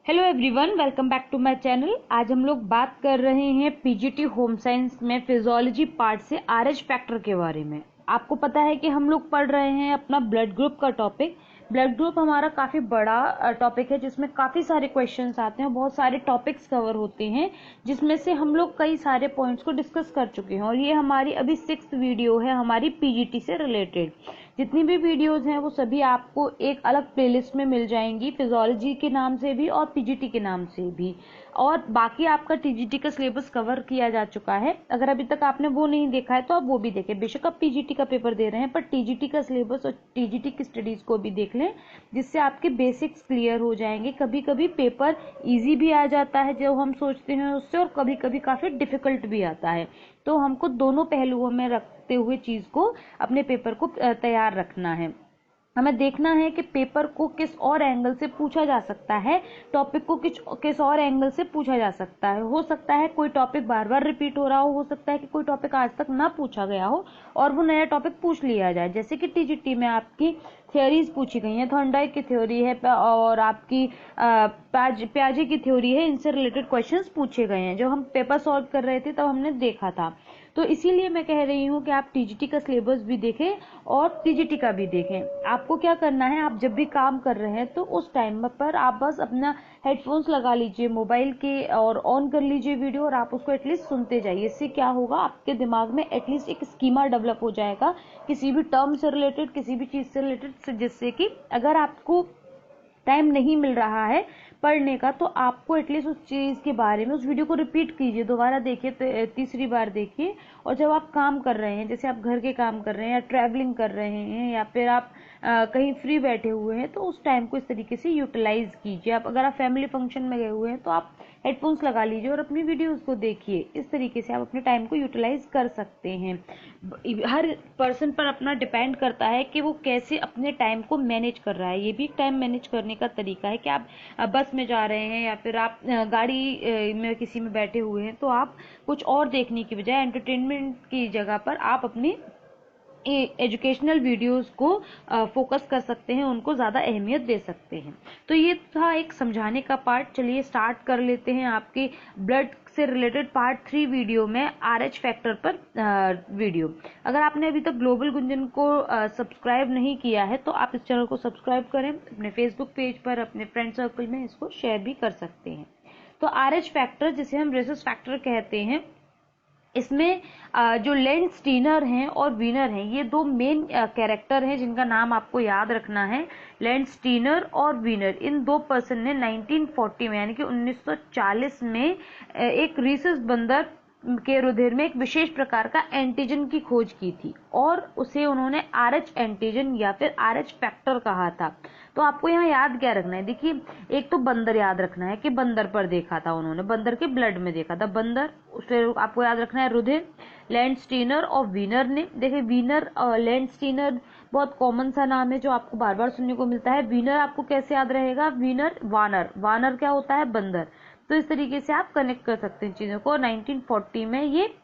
Hello everyone, welcome back to my channel. आज हम लोग बात कर रहे हैं पीजीटी होम साइंस में फिजियोलॉजी पार्ट से आरएच फैक्टर के बारे में। आपको पता है कि हम लोग पढ़ रहे हैं अपना ब्लड ग्रुप का टॉपिक। ब्लड ग्रुप हमारा काफ़ी बड़ा टॉपिक है जिसमें काफ़ी सारे क्वेश्चंस आते हैं, बहुत सारे टॉपिक्स कवर होते हैं, जिसमें से हम लोग कई सारे पॉइंट्स को डिस्कस कर चुके हैं और ये हमारी अभी 6th वीडियो है हमारी पीजीटी से रिलेटेड। जितनी भी वीडियोस हैं वो सभी आपको एक अलग प्लेलिस्ट में मिल जाएंगी, फिजियोलॉजी के नाम से भी और पीजीटी के नाम से भी। और बाकी आपका टीजीटी का सिलेबस कवर किया जा चुका है। अगर अभी तक आपने वो नहीं देखा है तो आप वो भी देखें। बेशक आप पीजीटी का पेपर दे रहे हैं पर टीजीटी का सिलेबस और टीजीटी की स्टडीज को भी देख लें, जिससे आपके बेसिक्स क्लियर हो जाएंगे। कभी कभी पेपर इजी भी आ जाता है जो हम सोचते हैं उससे, और कभी कभी काफ़ी डिफिकल्ट भी आता है। तो हमको दोनों पहलुओं में रखते हुए चीज़ को, अपने पेपर को तैयार रखना है। हमें देखना है कि पेपर को किस और एंगल से पूछा जा सकता है, टॉपिक को किस और एंगल से पूछा जा सकता है। हो सकता है कोई टॉपिक बार बार रिपीट हो रहा हो सकता है कि कोई टॉपिक आज तक ना पूछा गया हो और वो नया टॉपिक पूछ लिया जाए। जैसे कि टीजीटी में आपकी थ्योरीज पूछी गई हैं, थॉर्नडाइक की थ्योरी है और आपकी प्याजे की थ्योरी है, इनसे रिलेटेड क्वेश्चंस पूछे गए हैं जो हम पेपर सॉल्व कर रहे थे तब हमने देखा था। तो इसीलिए मैं कह रही हूँ कि आप टीजीटी का सिलेबस भी देखें और पीजीटी का भी देखें। आपको क्या करना है, आप जब भी काम कर रहे हैं तो उस टाइम पर आप बस अपना हेडफोन्स लगा लीजिए मोबाइल के और ऑन कर लीजिए वीडियो और आप उसको एटलीस्ट सुनते जाइए। इससे क्या होगा, आपके दिमाग में एटलीस्ट एक स्कीमा डेवलप हो जाएगा किसी भी टर्म से रिलेटेड, किसी भी चीज़ से रिलेटेड, जिससे कि अगर आपको टाइम नहीं मिल रहा है पढ़ने का तो आपको एटलीस्ट उस चीज़ के बारे में, उस वीडियो को रिपीट कीजिए, दोबारा देखिए, तीसरी बार देखिए। और जब आप काम कर रहे हैं, जैसे आप घर के काम कर रहे हैं या ट्रैवलिंग कर रहे हैं या फिर आप कहीं फ्री बैठे हुए हैं, तो उस टाइम को इस तरीके से यूटिलाइज कीजिए। आप अगर आप फैमिली फंक्शन में गए हुए हैं तो आप हेडफोन्स लगा लीजिए और अपनी वीडियोस को देखिए। इस तरीके से आप अपने टाइम को यूटिलाइज कर सकते हैं। हर पर्सन पर अपना डिपेंड करता है कि वो कैसे अपने टाइम को मैनेज कर रहा है। ये भी एक टाइम मैनेज करने का तरीका है कि आप बस में जा रहे हैं या फिर आप गाड़ी में किसी में बैठे हुए हैं तो आप कुछ और देखने की बजाय एंटरटेनमेंट की जगह पर आप अपनी एजुकेशनल वीडियोस को फोकस कर सकते हैं, उनको ज़्यादा अहमियत दे सकते हैं। तो ये था एक समझाने का पार्ट। चलिए स्टार्ट कर लेते हैं आपके ब्लड से रिलेटेड पार्ट 3 वीडियो में आरएच फैक्टर पर वीडियो। अगर आपने अभी तक ग्लोबल गुंजन को सब्सक्राइब नहीं किया है तो आप इस चैनल को सब्सक्राइब करें, अपने फेसबुक पेज पर, अपने फ्रेंड सर्कल में इसको शेयर भी कर सकते हैं। तो आरएच फैक्टर, जिसे हम रेसस फैक्टर कहते हैं, इसमें जो लेंस स्टीनर हैं और वीनर हैं, ये दो मेन कैरेक्टर हैं जिनका नाम आपको याद रखना है। लेंस स्टीनर और वीनर, इन दो पर्सन ने 1940 में यानी कि 1940 में एक रीसस बंदर के रुधिर में एक विशेष प्रकार का एंटीजन की खोज की थी और उसे उन्होंने आरएच एंटीजन या फिर आरएच फैक्टर कहा था। तो आपको यहाँ याद क्या रखना है, देखिए एक तो बंदर याद रखना है कि बंदर पर देखा था उन्होंने, बंदर के ब्लड में देखा था बंदर। फिर आपको याद रखना है रुधिर, लैंड स्टीनर और वीनर ने। देखिए वीनर और लैंड स्टीनर बहुत कॉमन सा नाम है जो आपको बार बार सुनने को मिलता है। वीनर आपको कैसे याद रहेगा, वीनर वानर, वानर क्या होता है, बंदर। तो इस तरीके से आप कनेक्ट कर सकते हैं चीजों को। 1940 में ये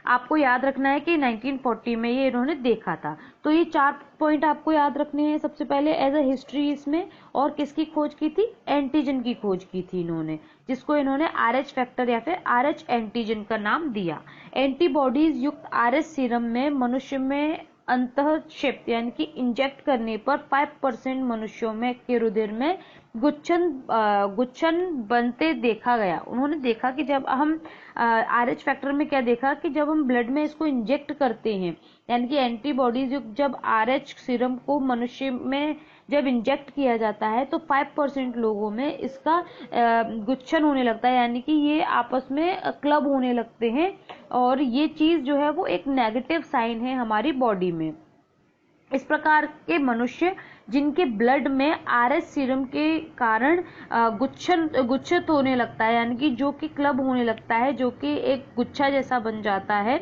आपको याद रखना है कि 1940 में ये इन्होंने देखा था। तो ये 4 पॉइंट आपको याद रखने हैं। सबसे पहले एज अ हिस्ट्री इसमें, और किसकी खोज की थी, एंटीजन की खोज की थी इन्होंने, जिसको इन्होंने आरएच फैक्टर या फिर आरएच एंटीजन का नाम दिया। एंटीबॉडीज युक्त आरएच सीरम में मनुष्य में अंतःक्षेप यानी कि इंजेक्ट करने पर 5% मनुष्यों में के रुधिर में गुच्छन बनते देखा गया। उन्होंने देखा कि जब हम आरएच फैक्टर में क्या देखा कि जब हम ब्लड में इसको इंजेक्ट करते हैं, यानी कि एंटीबॉडीज जब आरएच सीरम को मनुष्य में जब इंजेक्ट किया जाता है तो 5% लोगों में इसका गुच्छन होने लगता है, यानी कि ये आपस में क्लब होने लगते हैं। और ये चीज जो है वो एक नेगेटिव साइन है हमारी बॉडी में। इस प्रकार के मनुष्य जिनके ब्लड में आरएच सीरम के कारण गुच्छित होने लगता है, यानी कि जो कि क्लब होने लगता है, जो कि एक गुच्छा जैसा बन जाता है,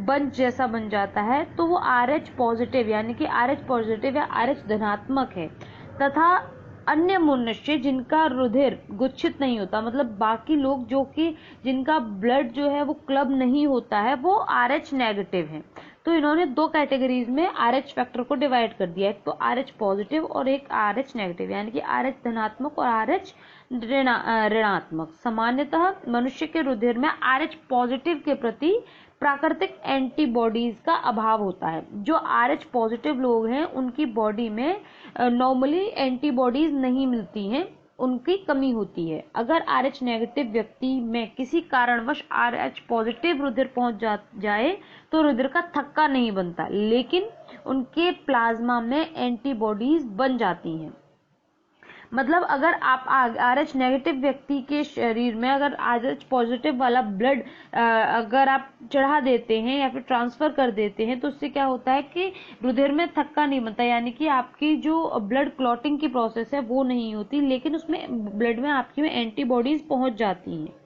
बंच जैसा बन जाता है, तो वो आरएच पॉजिटिव यानी कि आरएच पॉजिटिव या आरएच धनात्मक है। तथा अन्य मनुष्य जिनका रुधिर गुच्छित नहीं होता, मतलब बाकी लोग जो कि जिनका ब्लड जो है वो क्लब नहीं होता है, वो आरएच नेगेटिव है। तो इन्होंने दो कैटेगरीज में RH फैक्टर को डिवाइड कर दिया, एक तो RH पॉजिटिव और एक RH नेगेटिव, यानी कि RH धनात्मक और RH ऋणात्मक। सामान्यतः मनुष्य के रुधिर में RH पॉजिटिव के प्रति प्राकृतिक एंटीबॉडीज का अभाव होता है। जो RH पॉजिटिव लोग हैं उनकी बॉडी में नॉर्मली एंटीबॉडीज नहीं मिलती हैं, उनकी कमी होती है। अगर RH नेगेटिव व्यक्ति में किसी कारणवश RH पॉजिटिव रुधिर पहुंच जाए तो रुधिर का थक्का नहीं बनता, लेकिन उनके प्लाज्मा में एंटीबॉडीज बन जाती हैं। मतलब अगर आप RH नेगेटिव व्यक्ति के शरीर में अगर RH पॉजिटिव वाला ब्लड अगर आप चढ़ा देते हैं या फिर ट्रांसफर कर देते हैं तो उससे क्या होता है कि रुधिर में थक्का नहीं बनता, यानी कि आपकी जो ब्लड क्लॉटिंग की प्रोसेस है वो नहीं होती, लेकिन उसमें ब्लड में आपकी में एंटीबॉडीज पहुंच जाती हैं।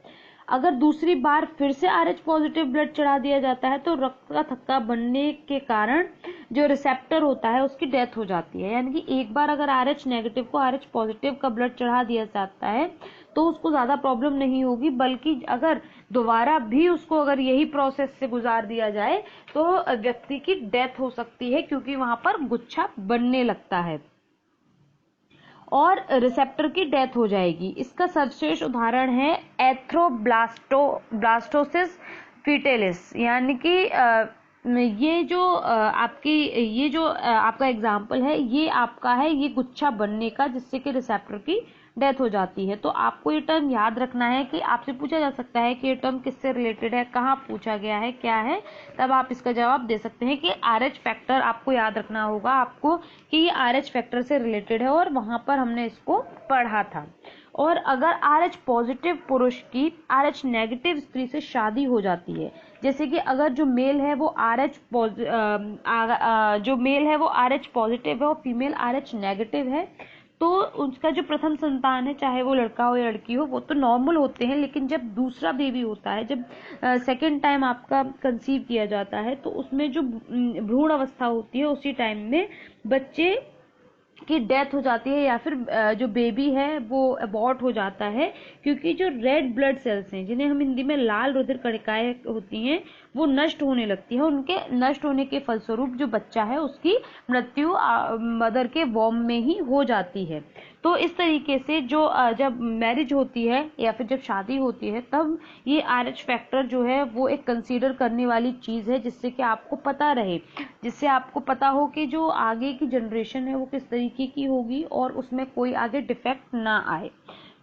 अगर दूसरी बार फिर से RH पॉजिटिव ब्लड चढ़ा दिया जाता है तो रक्त का थक्का बनने के कारण जो रिसेप्टर होता है उसकी डेथ हो जाती है। यानी कि एक बार अगर RH नेगेटिव को RH पॉजिटिव का ब्लड चढ़ा दिया जाता है तो उसको ज्यादा प्रॉब्लम नहीं होगी, बल्कि अगर दोबारा भी उसको अगर यही प्रोसेस से गुजार दिया जाए तो व्यक्ति की डेथ हो सकती है, क्योंकि वहां पर गुच्छा बनने लगता है और रिसेप्टर की डेथ हो जाएगी। इसका सर्वश्रेष्ठ उदाहरण है एथ्रोब्लास्टोसिस फीटेलिस, यानी कि ये जो आपका एग्जाम्पल है ये आपका है, ये गुच्छा बनने का जिससे कि रिसेप्टर की डेथ हो जाती है। तो आपको ये टर्म याद रखना है कि आपसे पूछा जा सकता है कि ये टर्म किससे रिलेटेड है, कहाँ पूछा गया है, क्या है, तब आप इसका जवाब दे सकते हैं कि RH फैक्टर आपको याद रखना होगा आपको कि ये RH फैक्टर से रिलेटेड है और वहां पर हमने इसको पढ़ा था। और अगर RH पॉजिटिव पुरुष की RH नेगेटिव स्त्री से शादी हो जाती है, जैसे कि अगर जो मेल है वो RH पॉजिटिव है और फीमेल RH नेगेटिव है, तो उसका जो प्रथम संतान है चाहे वो लड़का हो या लड़की हो वो तो नॉर्मल होते हैं, लेकिन जब दूसरा बेबी होता है, जब सेकेंड टाइम आपका कंसीव किया जाता है तो उसमें जो भ्रूण अवस्था होती है उसी टाइम में बच्चे की डेथ हो जाती है या फिर जो बेबी है वो अबॉर्ट हो जाता है, क्योंकि जो रेड ब्लड सेल्स हैं जिन्हें हम हिंदी में लाल रुधिर कणिकाएं होती हैं वो नष्ट होने लगती है। उनके नष्ट होने के फलस्वरूप जो बच्चा है उसकी मृत्यु मदर के वॉर्म में ही हो जाती है। तो इस तरीके से जो जब मैरिज होती है या फिर जब शादी होती है तब ये RH फैक्टर जो है वो एक कंसीडर करने वाली चीज है, जिससे कि आपको पता रहे, जिससे आपको पता हो कि जो आगे की जनरेशन है वो किस तरीके की होगी और उसमें कोई आगे डिफेक्ट ना आए।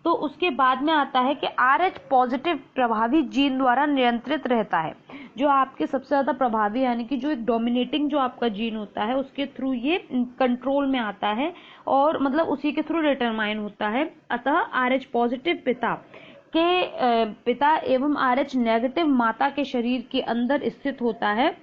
तो उसके बाद में आता है कि RH पॉजिटिव प्रभावी जीन द्वारा नियंत्रित रहता है। जो आपके सबसे ज्यादा प्रभावी यानी कि जो एक डोमिनेटिंग जो आपका जीन होता है उसके थ्रू ये कंट्रोल में आता है और मतलब उसी के थ्रू डिटरमाइन होता है। अतः RH पॉजिटिव पिता एवं RH नेगेटिव माता के शरीर के अंदर स्थित होता है,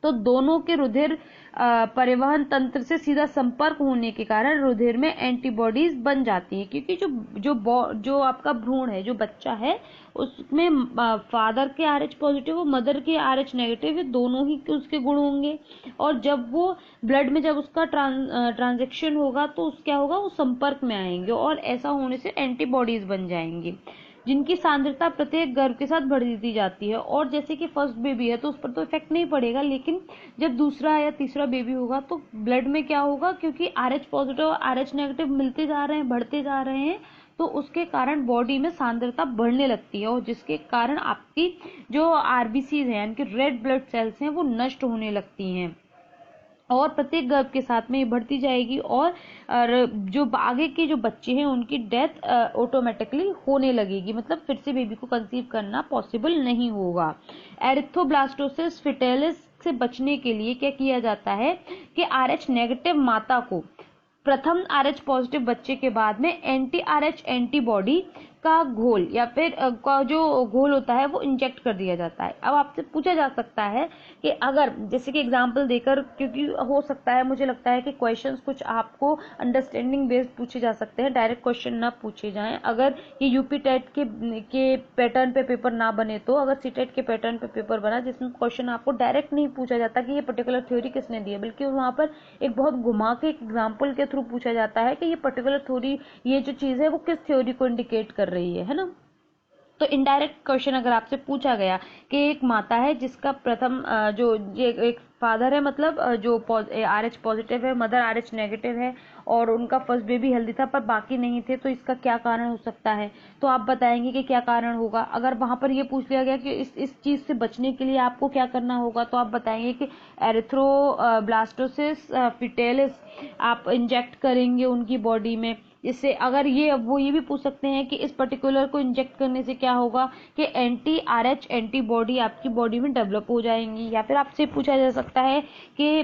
तो दोनों के रुधिर परिवहन तंत्र से सीधा संपर्क होने के कारण रुधिर में एंटीबॉडीज बन जाती है, क्योंकि जो आपका भ्रूण है, जो बच्चा है, उसमें फादर के RH पॉजिटिव और मदर के RH नेगेटिव, दोनों ही उसके गुण होंगे और जब वो ब्लड में जब उसका ट्रांजेक्शन होगा तो क्या होगा, वो संपर्क में आएंगे और ऐसा होने से एंटीबॉडीज बन जाएंगी जिनकी सांद्रता प्रत्येक गर्भ के साथ बढ़ दी जाती है। और जैसे कि फर्स्ट बेबी है तो उस पर तो इफेक्ट नहीं पड़ेगा, लेकिन जब दूसरा या तीसरा बेबी होगा तो ब्लड में क्या होगा, क्योंकि RH पॉजिटिव और RH नेगेटिव मिलते जा रहे हैं, बढ़ते जा रहे हैं, तो उसके कारण बॉडी में सांद्रता बढ़ने लगती है और जिसके कारण आपकी जो RBCs हैं यानी कि रेड ब्लड सेल्स हैं वो नष्ट होने लगती हैं और प्रत्येक गर्भ के साथ में ये बढ़ती जाएगी और जो आगे के जो बच्चे हैं उनकी डेथ ऑटोमेटिकली होने लगेगी, मतलब फिर से बेबी को कंसीव करना पॉसिबल नहीं होगा। एरिथ्रोब्लास्टोसिस फिटेलिस से बचने के लिए क्या किया जाता है कि RH नेगेटिव माता को प्रथम RH पॉजिटिव बच्चे के बाद में anti-RH एंटीबॉडी का घोल या फिर का जो घोल होता है वो इंजेक्ट कर दिया जाता है। अब आपसे पूछा जा सकता है कि अगर जैसे कि एग्जांपल देकर, क्योंकि हो सकता है मुझे लगता है कि क्वेश्चंस कुछ आपको अंडरस्टैंडिंग बेस्ड पूछे जा सकते हैं, डायरेक्ट क्वेश्चन ना पूछे जाएं। अगर ये यूपी टेट के पैटर्न पे पेपर ना बने तो अगर सीटेट के पैटर्न पे पेपर बना जिसमें क्वेश्चन आपको डायरेक्ट नहीं पूछा जाता कि ये पर्टिकुलर थ्योरी किसने दी है, बल्कि वहां पर एक बहुत घुमा के एग्जाम्पल के थ्रू पूछा जाता है कि ये पर्टिकुलर थ्योरी, ये जो चीज है वो किस थ्योरी को इंडिकेट कर रही है ना। तो इनडायरेक्ट क्वेश्चन अगर आपसे पूछा गया कि एक माता है जिसका प्रथम जो ये एक फादर है, मतलब जो RH पॉजिटिव है, मदर RH नेगेटिव है, और उनका फर्स्ट बेबी हेल्दी था पर बाकी नहीं थे, तो इसका क्या कारण हो सकता है? तो आप बताएंगे कि क्या कारण होगा। अगर वहां पर ये पूछ लिया गया कि इस चीज से बचने के लिए आपको क्या करना होगा, तो आप बताएंगे कि एरिथ्रोब्लास्टोसिस फिटेलिस आप इंजेक्ट करेंगे उनकी बॉडी में। इससे अगर वो ये भी पूछ सकते हैं कि इस पर्टिकुलर को इंजेक्ट करने से क्या होगा कि anti-RH एंटीबॉडी आपकी बॉडी में डेवलप हो जाएंगी। या फिर आपसे पूछा जा सकता है कि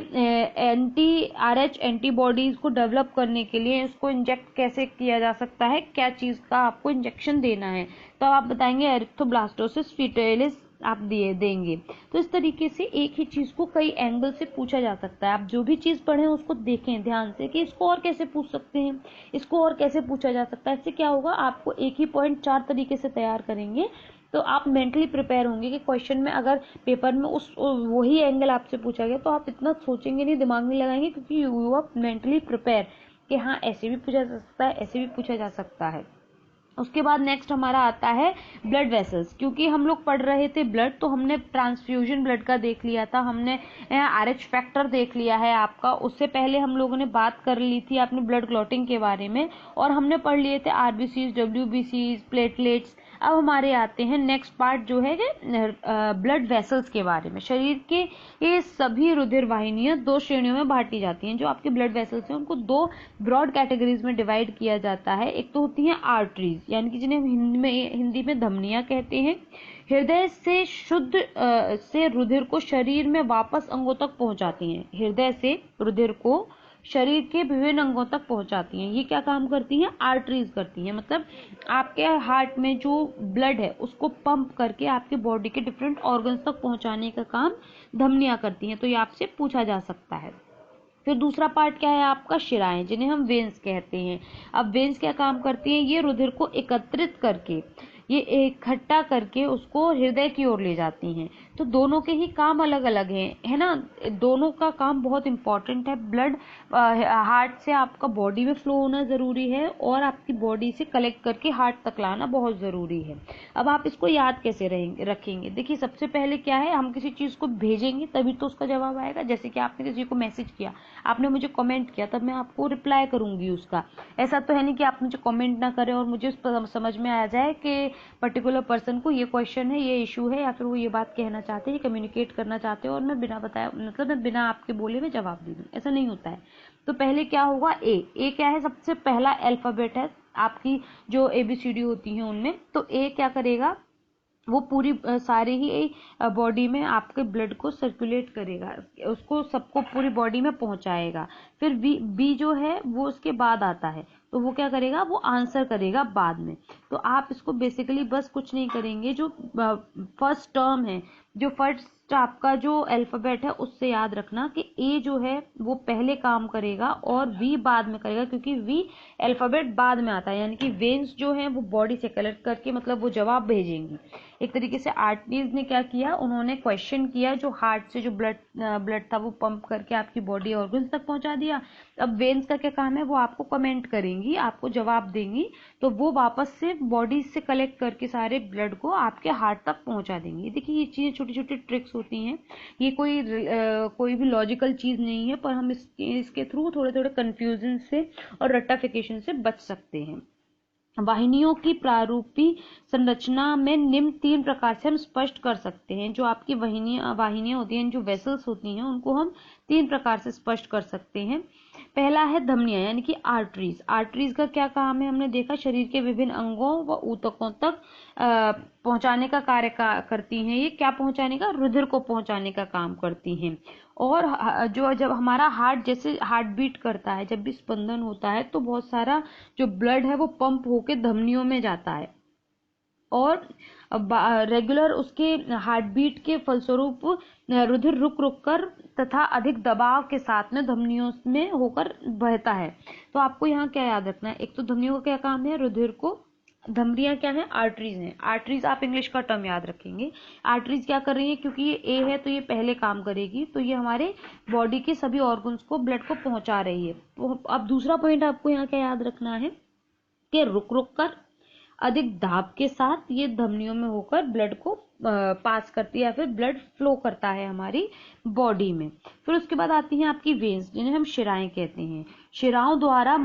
anti-RH एंटीबॉडीज को डेवलप करने के लिए इसको इंजेक्ट कैसे किया जा सकता है, क्या चीज का आपको इंजेक्शन देना है, तो आप बताएंगे एरिथ्रोब्लास्टोसिस फिटेलिस आप देंगे। तो इस तरीके से एक ही चीज को कई एंगल से पूछा जा सकता है। आप जो भी चीज पढ़ें उसको देखें ध्यान से कि इसको और कैसे पूछ सकते हैं, इसको और कैसे पूछा जा सकता है। इससे क्या होगा, आपको एक ही पॉइंट 4 तरीके से तैयार करेंगे तो आप मेंटली प्रिपेयर होंगे कि क्वेश्चन में अगर पेपर में उस वही एंगल आपसे पूछा गया तो आप इतना सोचेंगे नहीं, दिमाग नहीं लगाएंगे, क्योंकि यू आर मेंटली प्रिपेयर कि हाँ ऐसे भी पूछा जा सकता है, ऐसे भी पूछा जा सकता है। उसके बाद नेक्स्ट हमारा आता है ब्लड वेसल्स। क्योंकि हम लोग पढ़ रहे थे ब्लड, तो हमने ट्रांसफ्यूजन ब्लड का देख लिया था, हमने RH फैक्टर देख लिया है आपका। उससे पहले हम लोगों ने बात कर ली थी आपने ब्लड क्लॉटिंग के बारे में, और हमने पढ़ लिए थे RBCs, WBCs, प्लेटलेट्स। अब हमारे आते हैं नेक्स्ट पार्ट जो है ब्लड वेसल्स के बारे में। शरीर के ये सभी रुधिर वाहिनियां 2 श्रेणियों में बांटी जाती हैं। जो आपके ब्लड वेसल्स हैं उनको 2 ब्रॉड कैटेगरीज में डिवाइड किया जाता है। एक तो होती हैं आर्टरीज, यानी कि जिन्हें हिंदी में धमनियां कहते हैं। हृदय से शुद्ध से रुधिर को शरीर में वापस अंगों तक पहुंचाती हैं। हृदय से रुधिर को शरीर के विभिन्न अंगों तक पहुंचाती हैं। ये क्या काम करती हैं? आर्टरीज करती हैं। मतलब आपके हार्ट में जो ब्लड है उसको पंप करके आपके बॉडी के डिफरेंट ऑर्गन्स तक पहुंचाने का काम धमनियां करती हैं। तो ये आपसे पूछा जा सकता है। फिर दूसरा पार्ट क्या है आपका? शिराएं, जिन्हें हम वेन्स कहते हैं। अब वेन्स क्या काम करती हैं? ये रुधिर को एकत्रित करके, ये इकट्ठा करके उसको हृदय की ओर ले जाती हैं। तो दोनों के ही काम अलग अलग हैं, है ना। दोनों का काम बहुत इंपॉर्टेंट है। ब्लड हार्ट से आपका बॉडी में फ्लो होना जरूरी है, और आपकी बॉडी से कलेक्ट करके हार्ट तक लाना बहुत जरूरी है। अब आप इसको याद कैसे रखेंगे? देखिए, सबसे पहले क्या है, हम किसी चीज को भेजेंगे तभी तो उसका जवाब आएगा। जैसे कि आपने किसी को मैसेज किया, आपने मुझे कमेंट किया, तब मैं आपको रिप्लाई करूंगी उसका। ऐसा तो है नहीं कि आप मुझे कमेंट ना करें और मुझे समझ में आ जाए कि पर्टिकुलर पर्सन को ये क्वेश्चन है, ये इशू है, या फिर वो ये बात कहना चाहते हैं, ये कम्युनिकेट करना चाहते हैं, और मैं बिना बताया, मतलब मैं बिना आपके बोले में जवाब दे दूं। ऐसा नहीं होता है। तो पहले क्या होगा? ए क्या है? सबसे पहला अल्फाबेट है आपकी जो ABCD होती है उनमें। तो ए क्या करेगा? वो पूरी सारी ही बॉडी में आपके ब्लड को सर्कुलेट करेगा, उसको सबको पूरी बॉडी में पहुंचाएगा। फिर बी जो है वो उसके बाद आता है, तो वो क्या करेगा? वो आंसर करेगा बाद में। तो आप इसको बेसिकली बस कुछ नहीं करेंगे, जो फर्स्ट टर्म है, जो फर्स्ट आपका जो अल्फाबेट है उससे याद रखना कि ए जो है वो पहले काम करेगा और वी बाद में करेगा, क्योंकि वी अल्फाबेट बाद में आता है। यानी कि वेन्स जो है वो बॉडी से कलेक्ट करके, मतलब वो जवाब भेजेंगी। एक तरीके से आर्टरीज ने क्या किया, उन्होंने क्वेश्चन किया, जो हार्ट से जो ब्लड था वो पंप करके आपकी बॉडी ऑर्गन्स तक पहुंचा दिया। अब वेन्स का क्या काम है? वो आपको कमेंट करेंगी, आपको जवाब देंगी, तो वो वापस से बॉडी से कलेक्ट करके सारे ब्लड को आपके हार्ट तक पहुंचा देंगी। देखिए, ये चीजें छोटी छोटी ट्रिक्स होती हैं, ये कोई भी लॉजिकल चीज नहीं है, पर हम इसके थ्रू थोड़े थोड़े कंफ्यूजन से और रट्टाफिकेशन से बच सकते हैं। वाहिनियों की प्रारूपी संरचना में निम्न 3 प्रकार से हम स्पष्ट कर सकते हैं। जो आपकी वाहिनियां होती हैं, जो वेसल्स होती हैं, उनको हम 3 प्रकार से स्पष्ट कर सकते हैं। पहला है धमनियां, यानी कि आर्टरीज। आर्टरीज का क्या काम है? हमने देखा, शरीर के विभिन्न अंगों व ऊतकों तक पहुंचाने का कार्य करती हैं। ये क्या पहुंचाने का? रुधिर को पहुंचाने का काम करती हैं। और जो जब हमारा हार्ट जैसे हार्ट बीट करता है, जब भी स्पंदन होता है, तो बहुत सारा जो ब्लड है वो पंप होके धमनियों में जाता है, और रेगुलर उसके हार्ट बीट के फलस्वरूप रुधिर रुक रुक कर तथा अधिक दबाव के साथ में धमनियों में होकर बहता है। तो आपको यहाँ क्या याद रखना है? एक तो धमनियों का क्या काम है? रुधिर को, धमनियां क्या है? आर्टरीज हैं। आर्टरीज आप इंग्लिश का टर्म याद रखेंगे। आर्टरीज क्या कर रही है? क्योंकि ये ए है तो ये पहले काम करेगी, तो ये हमारे बॉडी के सभी ऑर्गन्स को ब्लड को पहुंचा रही है। तो अब दूसरा पॉइंट आपको यहाँ क्या याद रखना है कि रुक रुक कर अधिक दाब के साथ ये धमनियों में होकर ब्लड को पास करती है या फिर ब्लड फ्लो करता है हमारी बॉडी में। फिर उसके बाद आती हैं आपकी वेन्स, जिन्हें हम शिराएं कहते हैं। शिराओं द्वारा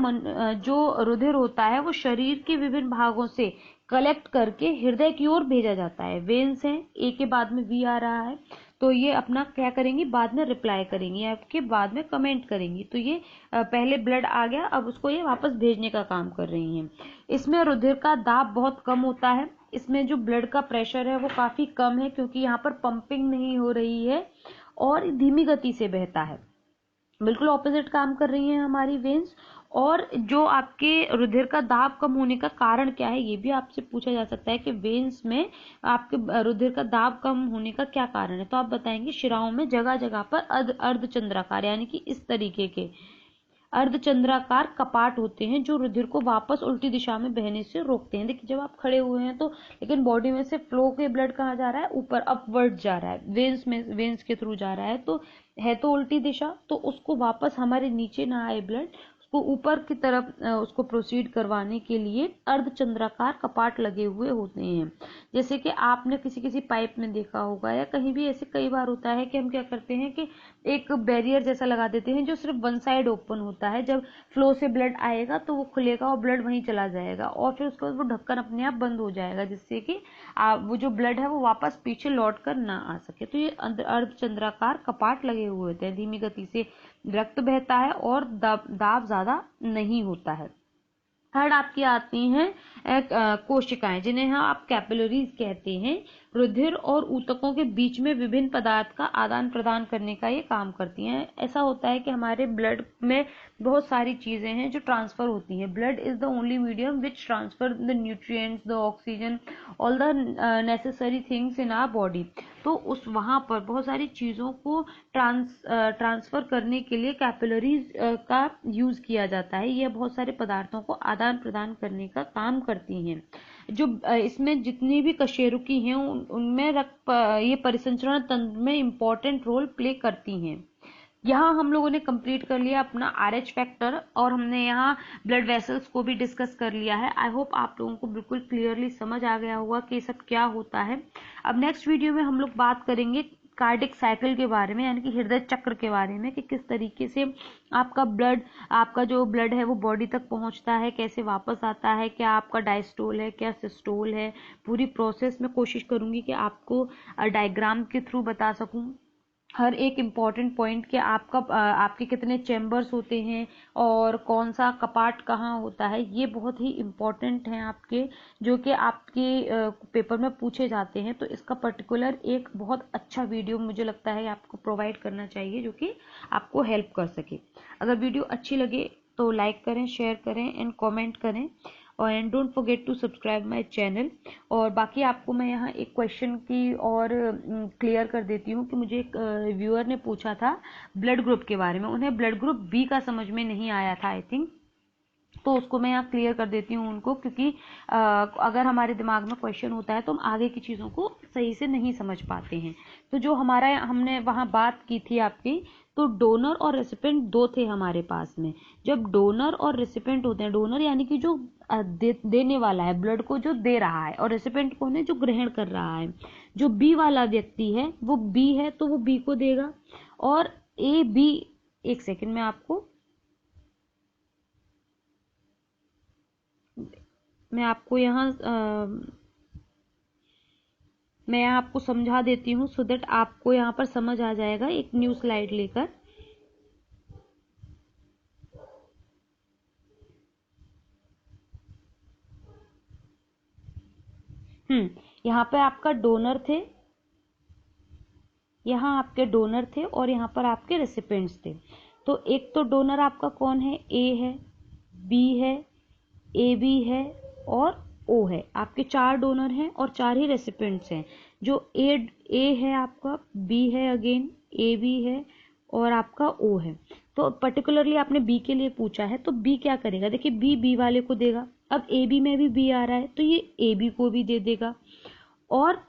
जो रुधिर होता है वो शरीर के विभिन्न भागों से कलेक्ट करके हृदय की ओर भेजा जाता है। वेन्स हैं, ए के बाद में वी आ रहा है, तो ये अपना क्या करेंगी, बाद में रिप्लाई करेंगी, आपके बाद में कमेंट करेंगी। तो ये पहले ब्लड आ गया, अब उसको ये वापस भेजने का काम कर रही हैं। इसमें रुधिर का दाब बहुत कम होता है, इसमें जो ब्लड का प्रेशर है वो काफी कम है, क्योंकि यहाँ पर पंपिंग नहीं हो रही है और धीमी गति से बहता है। बिल्कुल ऑपोजिट काम कर रही हैं हमारी वेन्स। और जो आपके रुधिर का दाब कम होने का कारण क्या है, ये भी आपसे पूछा जा सकता है कि वेन्स में आपके रुधिर का दाब कम होने का क्या कारण है। तो आप बताएंगे शिराओं में जगह जगह पर अर्धचंद्राकार यानी कि इस तरीके के अर्धचंद्राकार कपाट होते हैं जो रुधिर को वापस उल्टी दिशा में बहने से रोकते हैं। देखिए जब आप खड़े हुए हैं तो लेकिन बॉडी में से फ्लो के ब्लड कहाँ जा रहा है, ऊपर अपवर्ड जा रहा है, वेन्स के थ्रू जा रहा है, तो है तो उल्टी दिशा, तो उसको वापस हमारे नीचे ना आए ब्लड, उसको ऊपर की तरफ उसको प्रोसीड करवाने के लिए अर्धचंद्राकार कपाट लगे हुए होते हैं। जैसे कि आपने किसी किसी पाइप में देखा होगा या कहीं भी ऐसे कई बार होता है कि हम क्या करते हैं कि एक बैरियर जैसा लगा देते हैं जो सिर्फ वन साइड ओपन होता है। जब फ्लो से ब्लड आएगा तो वो खुलेगा और ब्लड वहीं चला जाएगा और फिर उसके बाद वो ढक्कन अपने आप बंद हो जाएगा, जिससे कि वो जो ब्लड है वो वापस पीछे लौट कर ना आ सके। तो ये अर्धचंद्राकार कपाट लगे हुए होते हैं, धीमी गति से रक्त बहता है और दाब ज्यादा नहीं होता है। थर्ड आपकी आती हैं कोशिकाएं, जिन्हें आप कैपिलरीज कहते हैं। रुधिर और ऊतकों के बीच में विभिन्न पदार्थ का आदान प्रदान करने का ये काम करती हैं। ऐसा होता है कि हमारे ब्लड में बहुत सारी चीजें हैं जो ट्रांसफर होती हैं। Blood is the only medium which transfer the nutrients, the oxygen, all the necessary things in our body. तो उस वहां पर बहुत सारी चीजों को ट्रांसफर करने के लिए कैपिलरीज का यूज किया जाता है। यह बहुत सारे पदार्थों को आदान प्रदान करने का काम करती हैं। जो इसमें जितनी भी कशेरुकी हैं उनमें ये परिसंचरण तंत्र में इंपॉर्टेंट रोल प्ले करती हैं। यहाँ हम लोगों ने कंप्लीट कर लिया अपना RH फैक्टर और हमने यहाँ ब्लड वेसल्स को भी डिस्कस कर लिया है। आई होप आप लोगों को बिल्कुल क्लियरली समझ आ गया होगा कि सब क्या होता है। अब नेक्स्ट वीडियो में हम लोग बात करेंगे कार्डिक साइकिल के बारे में, यानी कि हृदय चक्र के बारे में, कि किस तरीके से आपका जो ब्लड है वो बॉडी तक पहुंचता है, कैसे वापस आता है, क्या आपका डायस्टोल है, क्या सिस्टोल है। पूरी प्रोसेस में कोशिश करूंगी कि आपको डायग्राम के थ्रू बता सकूं हर एक इम्पॉर्टेंट पॉइंट कि आपके कितने चैम्बर्स होते हैं और कौन सा कपाट कहाँ होता है। ये बहुत ही इम्पॉर्टेंट हैं आपके, जो कि आपके पेपर में पूछे जाते हैं। तो इसका पर्टिकुलर एक बहुत अच्छा वीडियो मुझे लगता है आपको प्रोवाइड करना चाहिए जो कि आपको हेल्प कर सके। अगर वीडियो अच्छी लगे तो लाइक करें, शेयर करें एंड कॉमेंट करें और and don't forget to subscribe my channel. और बाकी आपको मैं यहाँ एक क्वेश्चन की और क्लियर कर देती हूँ कि मुझे एक व्यूअर ने पूछा था ब्लड ग्रुप के बारे में, उन्हें ब्लड ग्रुप बी का समझ में नहीं आया था आई थिंक, तो उसको मैं यहाँ क्लियर कर देती हूँ उनको, क्योंकि अगर हमारे दिमाग में क्वेश्चन होता है तो हम आगे की चीज़ों को सही से नहीं समझ पाते हैं। तो जो हमने वहाँ बात की थी आपकी, तो डोनर और रेसिपिएंट दो थे हमारे पास में। जब डोनर और रेसिपिएंट होते हैं, डोनर यानी कि जो देने वाला है ब्लड को, जो दे रहा है, और रेसिपिएंट कौन है, जो ग्रहण कर रहा है। जो बी वाला व्यक्ति है वो बी है तो वो बी को देगा, और ए बी, एक सेकेंड में मैं यहाँ आपको समझा देती हूँ सो दैट आपको यहाँ पर समझ आ जाएगा एक न्यू स्लाइड लेकर। यहाँ पे आपका डोनर थे, यहाँ आपके डोनर थे और यहाँ पर आपके रेसिपिएंट्स थे। तो एक तो डोनर आपका कौन है, ए है, बी है, ए बी है और ओ है। आपके 4 डोनर हैं और 4 ही रेसिपिएंट्स हैं। जो ए है आपका, बी है अगेन, ए बी है और आपका ओ है। तो पर्टिकुलरली आपने बी के लिए पूछा है, तो बी क्या करेगा, देखिए बी वाले को देगा। अब ए बी में भी बी आ रहा है तो ये ए बी को भी दे देगा। और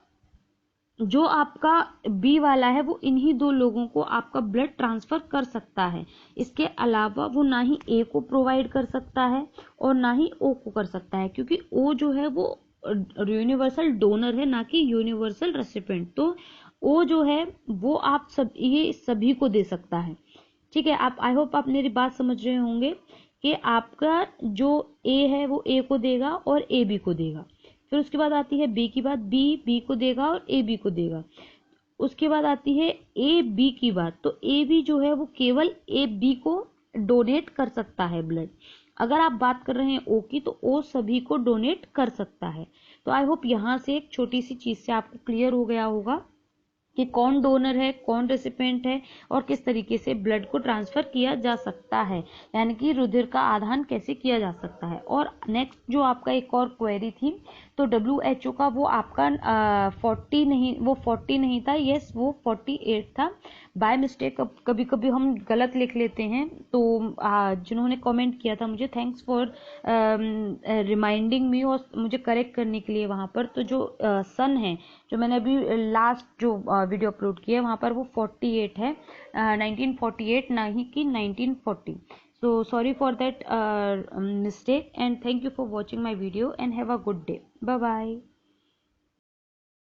जो आपका बी वाला है वो इन्हीं दो लोगों को आपका ब्लड ट्रांसफर कर सकता है। इसके अलावा वो ना ही ए को प्रोवाइड कर सकता है और ना ही ओ को कर सकता है, क्योंकि ओ जो है वो यूनिवर्सल डोनर है, ना कि यूनिवर्सल रेसिपिएंट। तो ओ जो है वो आप सब ये सभी को दे सकता है। ठीक है, आप आई होप आप मेरी बात समझ रहे होंगे कि आपका जो ए है वो ए को देगा और ए बी को देगा। फिर उसके बाद आती है बी की बात, बी बी को देगा और ए बी को देगा। उसके बाद आती है ए बी की बात, तो ए बी जो है वो केवल ए बी को डोनेट कर सकता है ब्लड। अगर आप बात कर रहे हैं ओ की, तो ओ सभी को डोनेट कर सकता है। तो आई होप यहाँ से एक छोटी सी चीज से आपको क्लियर हो गया होगा कि कौन डोनर है, कौन रेसिपिएंट है और किस तरीके से ब्लड को ट्रांसफर किया जा सकता है, यानी कि रुधिर का आदान कैसे किया जा सकता है। और नेक्स्ट जो आपका एक और क्वेरी थी, तो WHO का वो आपका 40 नहीं, वो 40 नहीं था, यस वो 48 था। बाय मिस्टेक कभी कभी हम गलत लिख लेते हैं, तो जिन्होंने कमेंट किया था मुझे थैंक्स फॉर रिमाइंडिंग मी और मुझे करेक्ट करने के लिए वहां पर। तो जो सन है, जो मैंने अभी लास्ट जो वीडियो अपलोड किया है वहां पर वो 48 है, 1948 ना ही कि 1940। So sorry for that mistake, and thank you for watching my video and have a good day. Bye bye.